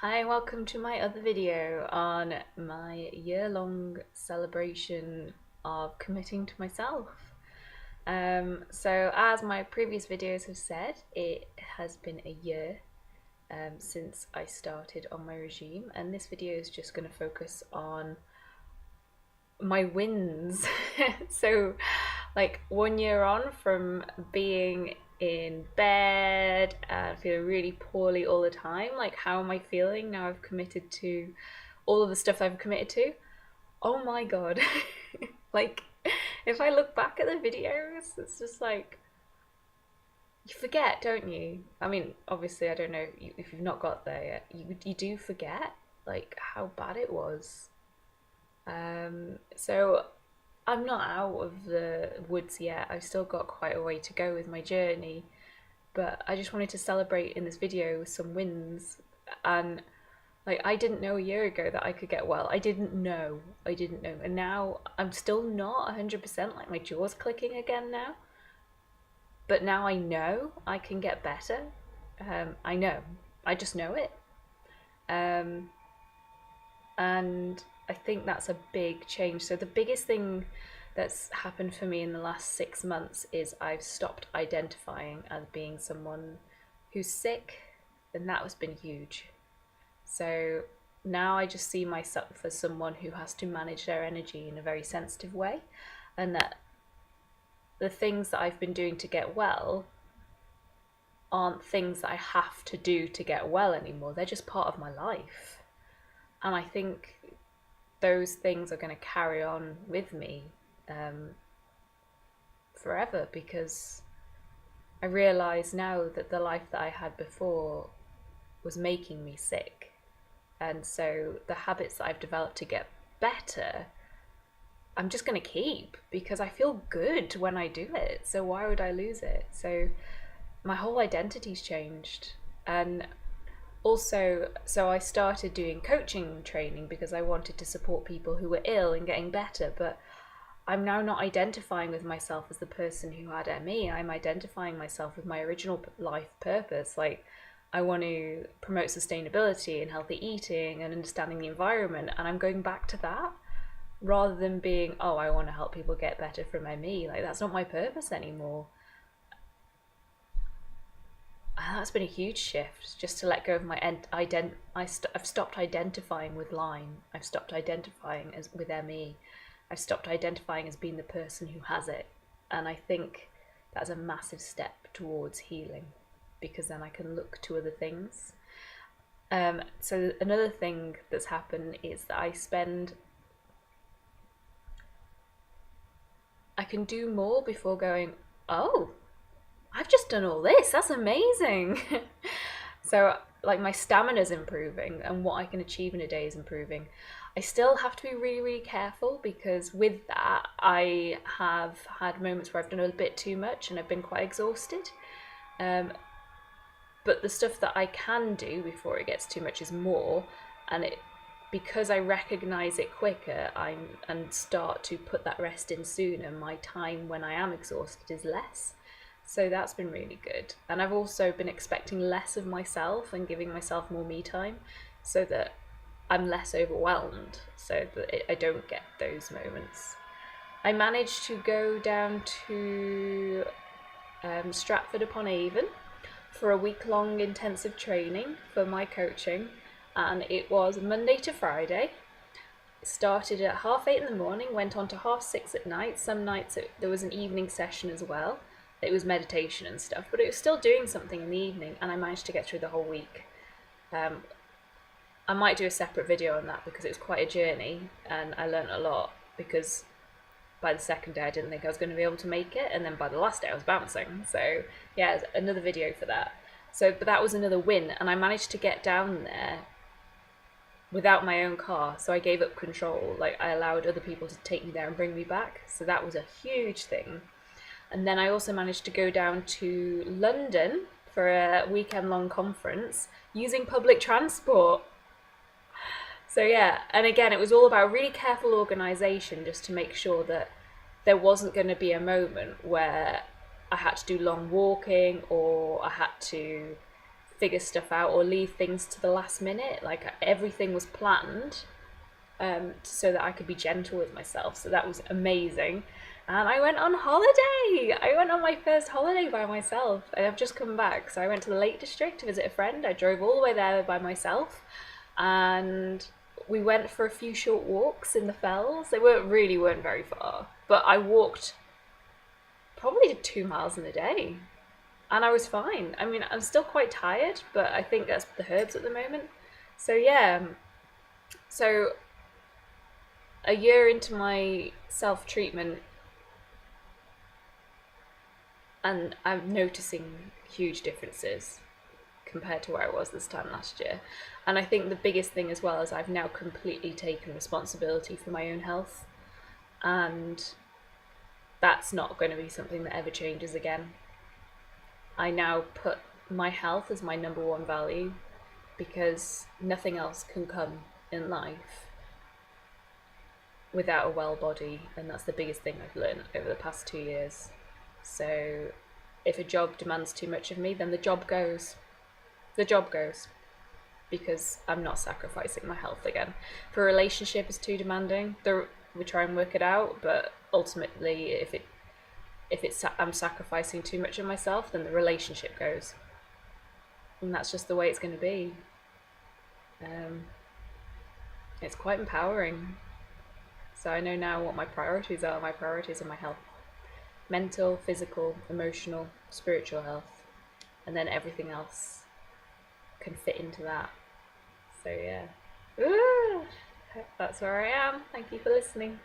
Hi, welcome to my other video on my year-long celebration of committing to myself. So as my previous videos have said, it has been a year since I started on my regime, and this video is just going to focus on my wins. So like 1 year on from being in bed and feeling really poorly all the time, like how am I feeling now I've committed to all of the stuff I've committed to? Oh my god. Like if I look back at the videos, it's just like you forget, don't you? I mean, obviously I don't know if you've not got there yet. You do forget like how bad it was. So I'm not out of the woods yet. I've still got quite a way to go with my journey, but I just wanted to celebrate in this video with some wins. And like, I didn't know a year ago that I could get well. I didn't know. And now I'm still not 100%, like my jaw's clicking again now. But now I know I can get better. I know. I just know it. And I think that's a big change. So the biggest thing that's happened for me in the last 6 months is I've stopped identifying as being someone who's sick, and that has been huge. So now I just see myself as someone who has to manage their energy in a very sensitive way, and that the things that I've been doing to get well aren't things that I have to do to get well anymore. They're just part of my life. And I think those things are going to carry on with me forever, because I realise now that the life that I had before was making me sick. And so the habits that I've developed to get better, I'm just going to keep, because I feel good when I do it. So why would I lose it? So my whole identity's changed. And also, so I started doing coaching training because I wanted to support people who were ill and getting better, but I'm now not identifying with myself as the person who had ME. I'm identifying myself with my original life purpose. Like, I want to promote sustainability and healthy eating and understanding the environment, and I'm going back to that rather than being, oh, I want to help people get better from ME. Like, that's not my purpose anymore. And that's been a huge shift, just to let go of my I've stopped identifying with Lyme. I've stopped identifying as with ME. I've stopped identifying as being the person who has it. And I think that's a massive step towards healing, because then I can look to other things. So another thing that's happened is that I can do more before going, oh, I've just done all this, that's amazing. So like my stamina's improving and what I can achieve in a day is improving. I still have to be really, really careful, because with that I have had moments where I've done a bit too much and I've been quite exhausted. But the stuff that I can do before it gets too much is more, and because I recognise it quicker and start to put that rest in sooner, my time when I am exhausted is less. So that's been really good. And I've also been expecting less of myself and giving myself more me time, so that I'm less overwhelmed, so that I don't get those moments. I managed to go down to Stratford upon Avon for a week-long intensive training for my coaching, and it was Monday to Friday. It started at 8:30 in the morning, went on to 6:30 at night. Some nights there was an evening session as well. It was meditation and stuff, but it was still doing something in the evening, and I managed to get through the whole week. I might do a separate video on that, because it was quite a journey and I learned a lot, because by the second day I didn't think I was going to be able to make it, and then by the last day I was bouncing. So yeah, another video for that. But that was another win, and I managed to get down there without my own car, so I gave up control. Like, I allowed other people to take me there and bring me back, so that was a huge thing. And then I also managed to go down to London for a weekend-long conference using public transport. So yeah, and again, it was all about really careful organisation, just to make sure that there wasn't going to be a moment where I had to do long walking, or I had to figure stuff out or leave things to the last minute. Like everything was planned so that I could be gentle with myself. So that was amazing. And I went on holiday. I went on my first holiday by myself. And I've just come back. So I went to the Lake District to visit a friend. I drove all the way there by myself. And we went for a few short walks in the fells. They weren't very far. But I walked probably 2 miles in a day. And I was fine. I mean, I'm still quite tired, but I think that's the herbs at the moment. So yeah. So a year into my self-treatment, and I'm noticing huge differences compared to where I was this time last year. And I think the biggest thing as well is I've now completely taken responsibility for my own health, and that's not going to be something that ever changes again. I now put my health as my number one value because nothing else can come in life without a well body, and that's the biggest thing I've learned over the past 2 years. So if a job demands too much of me, then the job goes. The job goes because I'm not sacrificing my health again. If a relationship is too demanding, we try and work it out, but ultimately if it's I'm sacrificing too much of myself, then the relationship goes. And that's just the way it's going to be. It's quite empowering. So I know now what my priorities are. My priorities are my health. Mental, physical, emotional, spiritual health. And then everything else can fit into that. So yeah. Ooh, that's where I am. Thank you for listening.